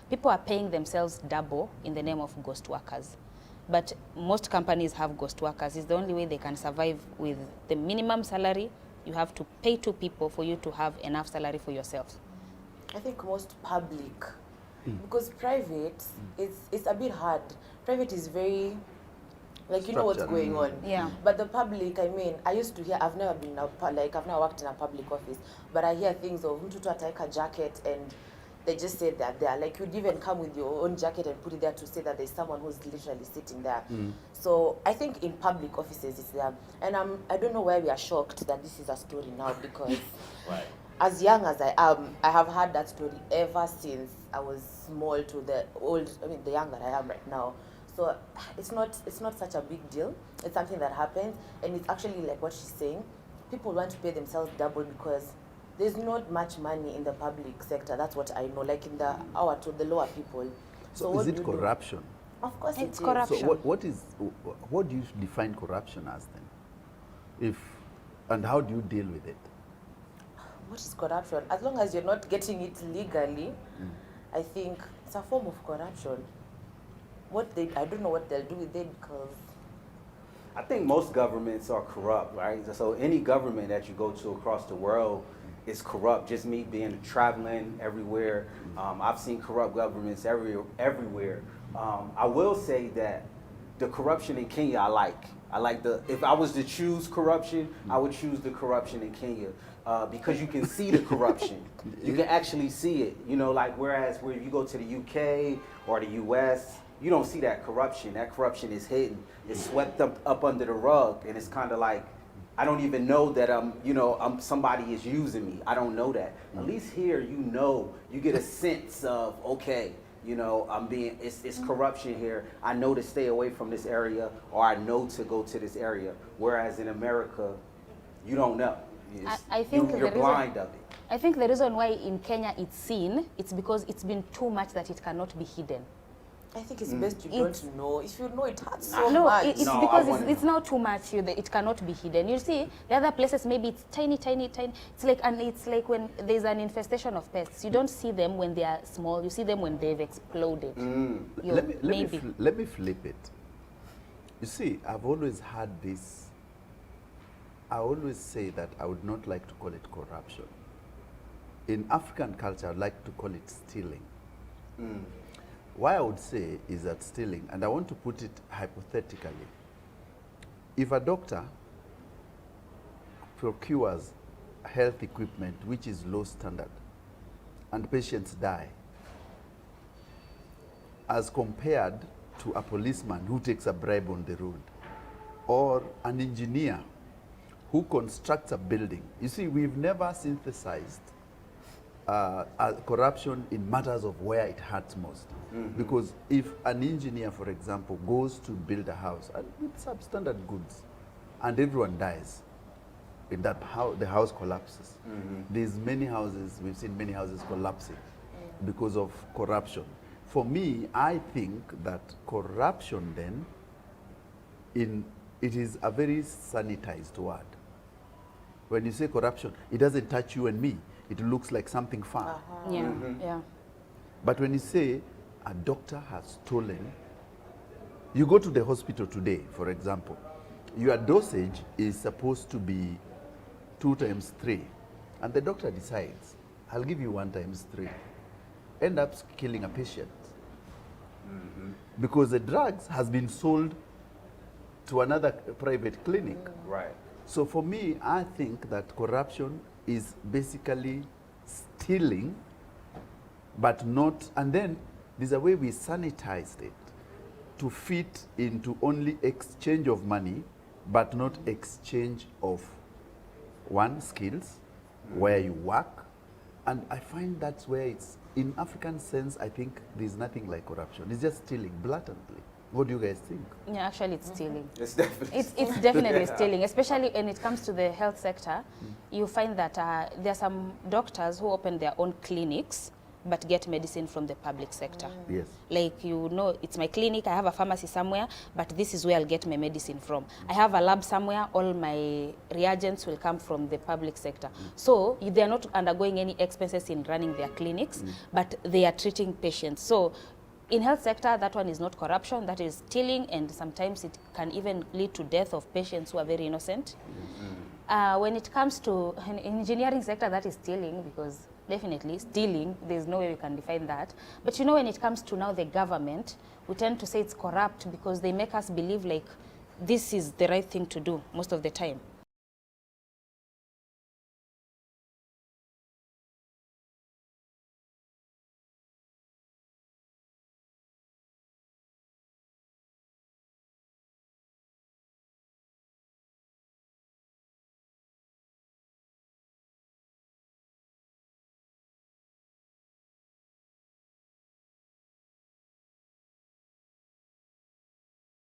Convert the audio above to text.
people are paying themselves double in the name of ghost workers. But most companies have ghost workers. It's the only way they can survive with the minimum salary. You have to pay 2 people for you to have enough salary for yourself. I think most public, because private, it's a bit hard. Private is very, like, you know what's going on. Yeah. But the public, I mean, I used to hear, I've never worked in a public office, but I hear things of mtu tu ataweka jacket and they just say that they're like, you'd even come with your own jacket and put it there to say that there's someone who's literally sitting there. So I think in public offices it's there. And I don't know why we are shocked that this is a story now, because Right. as young as I am, I have had that story ever since I was small to the young that I am right now. So it's not such a big deal. It's something that happens, and it's actually like what she's saying. People want to pay themselves double because there's not much money in the public sector. That's what I know. Like in the lower people. So is it corruption? Of course It's it is. corruption. So what do you define corruption as then? And how do you deal with it? What is corruption? As long as you're not getting it legally, I think it's a form of corruption. I don't know what they'll do with it, because I think most governments are corrupt, right? So any government that you go to across the world is corrupt. Just me being traveling everywhere, I've seen corrupt governments everywhere. I will say that the corruption in Kenya I like. If I was to choose corruption, I would choose the corruption in Kenya. Because you can see the corruption. You can actually see it. You know, like whereas where you go to the UK or the US, you don't see that corruption. That corruption is hidden. It's swept up under the rug, and it's kind of like, I don't even know that somebody is using me. I don't know that. At least here, you get a sense of, okay, it's corruption here. I know to stay away from this area, or I know to go to this area. Whereas in America, you don't know. I think you're blind of it. I think the reason why in Kenya it's seen, it's because it's been too much that it cannot be hidden. I think it's best you don't know. If you know, it hurts so much. It's because it's now too much. It cannot be hidden. You see, the other places maybe it's tiny. It's like when there's an infestation of pests. You don't see them when they are small. You see them when they've exploded. Let me flip it. You see, I've always had this. I always say that I would not like to call it corruption. In African culture, I'd like to call it stealing. Why I would say is that stealing, and I want to put it hypothetically. If a doctor procures health equipment which is low standard and patients die, as compared to a policeman who takes a bribe on the road, or an engineer who constructs a building. You see, we've never synthesized corruption in matters of where it hurts most. Because if an engineer, for example, goes to build a house with substandard goods and everyone dies, in that the house collapses. There's many houses, we've seen many houses collapsing because of corruption. For me, I think that corruption then, it is a very sanitized word. When you say corruption, it doesn't touch you and me. It looks like something fun. Yeah. But when you say a doctor has stolen, you go to the hospital today, for example, your dosage is supposed to be 2 times 3. And the doctor decides, I'll give you 1 times 3. End up killing a patient. Because the drugs has been sold to another private clinic. Right. So for me, I think that corruption is basically stealing, but not, and then there's a way we sanitized it to fit into only exchange of money, but not exchange of skills, where you work. And I find that's where it's, in African sense, I think there's nothing like corruption. It's just stealing blatantly. What do you guys think? Yeah, actually it's stealing. It's definitely It's definitely stealing, especially when it comes to the health sector. You find that there are some doctors who open their own clinics but get medicine from the public sector. Yes. Like, you know, it's my clinic, I have a pharmacy somewhere, but this is where I'll get my medicine from. I have a lab somewhere, all my reagents will come from the public sector. So they are not undergoing any expenses in running their clinics, but they are treating patients. So in health sector, that one is not corruption, that is stealing, and sometimes it can even lead to death of patients who are very innocent. When it comes to engineering sector, that is stealing, because definitely stealing, there's no way we can define that. But you know, when it comes to now the government, we tend to say it's corrupt because they make us believe like this is the right thing to do most of the time.